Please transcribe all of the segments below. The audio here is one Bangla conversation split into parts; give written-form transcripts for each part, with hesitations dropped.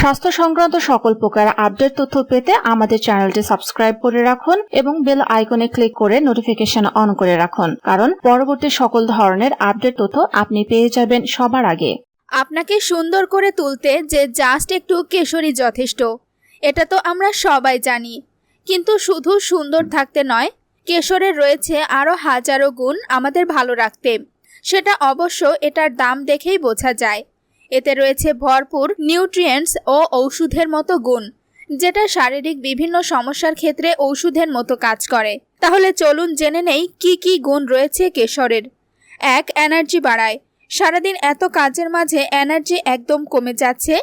স্বাস্থ্য সংক্রান্ত সকল প্রকার আপডেট তথ্য পেতে আমাদের চ্যানেলটি সাবস্ক্রাইব করে রাখুন এবং বেল আইকনে ক্লিক করে নোটিফিকেশন অন করে রাখুন, কারণ পরবর্তী সকল ধরনের আপডেট তথ্য আপনি পেয়ে যাবেন সবার আগে। আপনাকে সুন্দর করে তুলতে যে জাস্ট একটু কেশরই যথেষ্ট, এটা তো আমরা সবাই জানি। কিন্তু শুধু সুন্দর থাকতে নয়, কেশরের রয়েছে আরও হাজারো গুণ আমাদের ভালো রাখতে। সেটা অবশ্য এটার দাম দেখেই বোঝা যায়। এতে রয়েছে ভরপুর নিউট্রিয়েন্টস ও ঔষধের মতো গুণ, যেটা শারীরিক বিভিন্ন সমস্যার ক্ষেত্রে ঔষধের মতো কাজ করে। তাহলে চলুন জেনে নেই কি কি গুণ রয়েছে কেশরের। 1. এনার্জি বাড়ায়। সারাদিন এত কাজের মাঝে এনার্জি একদম কমে যাচ্ছে,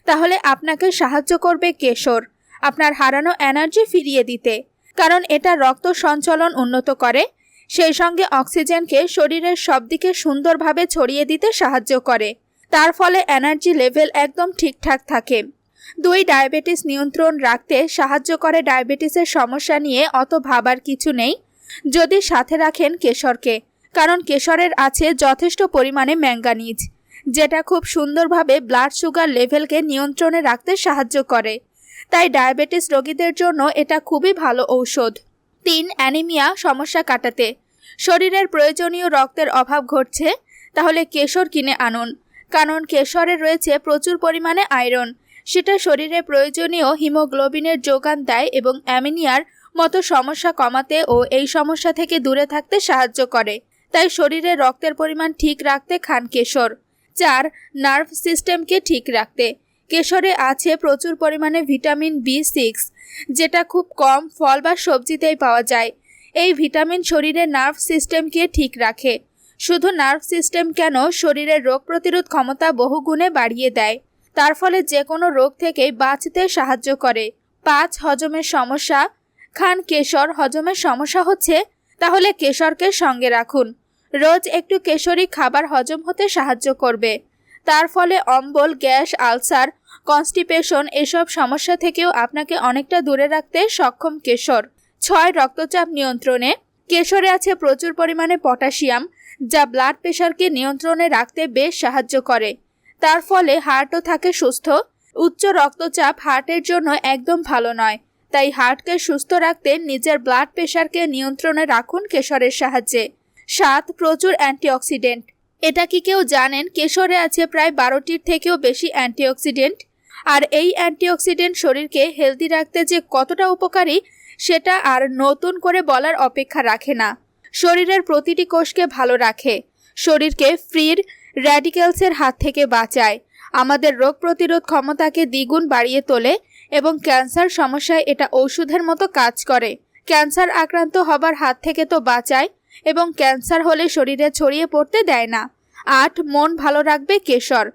তাহলে আপনাকে সাহায্য করবে কেশর আপনার হারানো এনার্জি ফিরিয়ে দিতে, কারণ এটা রক্ত সঞ্চালন উন্নত করে, সেই সঙ্গে অক্সিজেনকে শরীরের সব দিকে সুন্দরভাবে ছড়িয়ে দিতে সাহায্য করে। তার ফলে এনার্জি লেভেল একদম ঠিকঠাক থাকে। 2. ডায়াবেটিস নিয়ন্ত্রণ রাখতে সাহায্য করে। ডায়াবেটিসের সমস্যা নিয়ে অত ভাবার কিছু নেই যদি সাথে রাখেন কেশরকে, কারণ কেশরের আছে যথেষ্ট পরিমাণে ম্যাঙ্গানিজ, যেটা খুব সুন্দরভাবে ব্লাড সুগার লেভেলকে নিয়ন্ত্রণে রাখতে সাহায্য করে। তাই ডায়াবেটিস রোগীদের জন্য এটা খুবই ভালো ঔষধ। 3. অ্যানিমিয়া সমস্যা কাটাতে। শরীরের প্রয়োজনীয় রক্তের অভাব ঘটছে, তাহলে কেশর কিনে আনুন, কারণ কেশরে রয়েছে প্রচুর পরিমাণে আয়রন। সেটা শরীরে প্রয়োজনীয় হিমোগ্লোবিনের যোগান দেয় এবং অ্যানিমিয়ার মতো সমস্যা কমাতে ও এই সমস্যা থেকে দূরে থাকতে সাহায্য করে। তাই শরীরে রক্তের পরিমাণ ঠিক রাখতে খান কেশর। 4. নার্ভ সিস্টেমকে ঠিক রাখতে। কেশরে আছে প্রচুর পরিমাণে ভিটামিন B6, যেটা খুব কম ফল বা সবজিতেই পাওয়া যায়। এই ভিটামিন শরীরের নার্ভ সিস্টেমকে ঠিক রাখে। শুধু নার্ভ সিস্টেম কেন, শরীরের রোগ প্রতিরোধ ক্ষমতা বহুগুণে বাড়িয়ে দেয়। তার ফলে যে কোনো রোগ থেকে বাঁচতে সাহায্য করে। 5. হজমের সমস্যা। খান কেশর। হজমের সমস্যা হচ্ছে, তাহলে কেশরকে সঙ্গে রাখুন। রোজ একটু কেশরী খাবার হজম হতে সাহায্য করবে। তার ফলে অম্বল, গ্যাস, আলসার, কনস্টিপেশন এসব সমস্যা থেকেও আপনাকে অনেকটা দূরে রাখতে সক্ষম কেশর। 6. রক্তচাপ নিয়ন্ত্রণে। কেশরে আছে প্রচুর পরিমাণে পটাশিয়াম, যা ব্লাড প্রেশারকে নিয়ন্ত্রণে রাখতে বেশ সাহায্য করে। তার ফলে হার্টও থাকে সুস্থ। উচ্চ রক্তচাপ হার্টের জন্য একদম ভালো নয়, তাই হার্টকে সুস্থ রাখতে নিজের ব্লাড প্রেশারকে নিয়ন্ত্রণে রাখুন কেশরের সাহায্যে। 7. প্রচুর অ্যান্টিঅক্সিডেন্ট। এটা কি কেউ জানেন কেশরে আছে প্রায় 12টির থেকেও বেশি অ্যান্টিঅক্সিডেন্ট? আর এই অ্যান্টিঅক্সিডেন্ট শরীরকে হেলদি রাখতে যে কতটা উপকারী, সেটা আর নতুন করে বলার অপেক্ষা রাখে না। শরীরের প্রতিটি কোষকে ভালো রাখে, শরীরকে ফ্রি র্যাডিক্যালসের হাত থেকে বাঁচায়, আমাদের রোগ প্রতিরোধ ক্ষমতাকে দ্বিগুণ বাড়িয়ে তোলে এবং ক্যান্সার সমস্যায় এটা ঔষধের মতো কাজ করে। ক্যান্সার আক্রান্ত হবার হাত থেকে তো বাঁচায় এবং ক্যান্সার হলে শরীরে ছড়িয়ে পড়তে দেয় না। 8. মন ভালো রাখবে কেশর।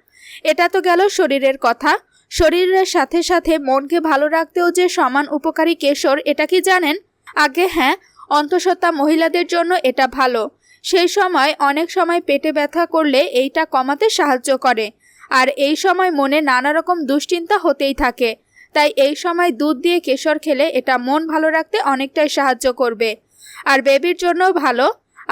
এটা তো গেল শরীরের কথা। শরীরের সাথে সাথে মনকে ভালো রাখতেও যে সমান উপকারী কেশর, এটা কি জানেন? আগে হ্যাঁ, অন্তঃসত্ত্বা মহিলাদের জন্য এটা ভালো। সেই সময় অনেক সময় পেটে ব্যথা করলে এইটা কমাতে সাহায্য করে, আর এই সময় মনে নানা রকম দুশ্চিন্তা হতেই থাকে। তাই এই সময় দুধ দিয়ে কেশর খেলে এটা মন ভালো রাখতে অনেকটাই সাহায্য করবে। আর বেবির জন্য ভালো,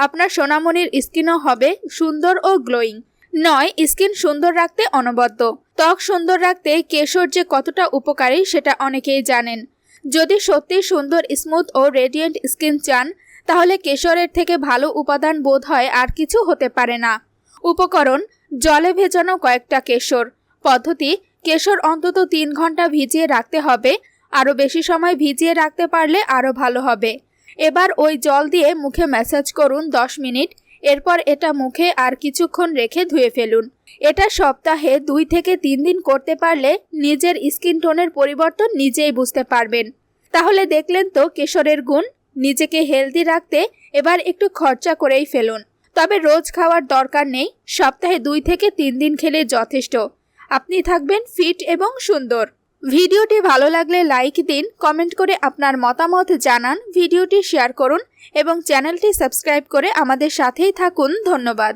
আপনার সোনামণির স্কিনও হবে সুন্দর ও গ্লোয়িং। 9. স্কিন সুন্দর রাখতে অনবদ্য। ত্বক সুন্দর রাখতে কেশর যে কতটা উপকারী সেটা অনেকেই জানেন। যদি সত্যি সুন্দর, স্মুথ ও রেডিয়েন্ট স্কিন চান, তাহলে কেশরের থেকে ভালো উপাদান বোধ হয় আর কিছু হতে পারে না। উপকরণ: জলে ভেজানো কয়েকটা কেশর। পদ্ধতি: কেশর অন্তত 3 ঘন্টা ভিজিয়ে রাখতে হবে, আরও বেশি সময় ভিজিয়ে রাখতে পারলে আরও ভালো হবে। এবার ওই জল দিয়ে মুখে ম্যাসাজ করুন 10 মিনিট, এরপর এটা মুখে আর কিছুক্ষণ রেখে ধুয়ে ফেলুন। এটা সপ্তাহে 2 থেকে 3 দিন করতে পারলে নিজের স্কিন টোনের পরিবর্তন নিজেই বুঝতে পারবেন। তাহলে দেখলেন তো কেশরের গুণ। নিজেকে হেলদি রাখতে এবার একটু খরচা করেই ফেলুন, তবে রোজ খাওয়ার দরকার নেই, সপ্তাহে 2 থেকে 3 দিন খেলে যথেষ্ট। আপনি থাকবেন ফিট এবং সুন্দর। ভিডিওটি ভালো লাগলে লাইক দিন, কমেন্ট করে আপনার মতামত জানান, ভিডিওটি শেয়ার করুন এবং চ্যানেলটি সাবস্ক্রাইব করে আমাদের সাথেই থাকুন। ধন্যবাদ।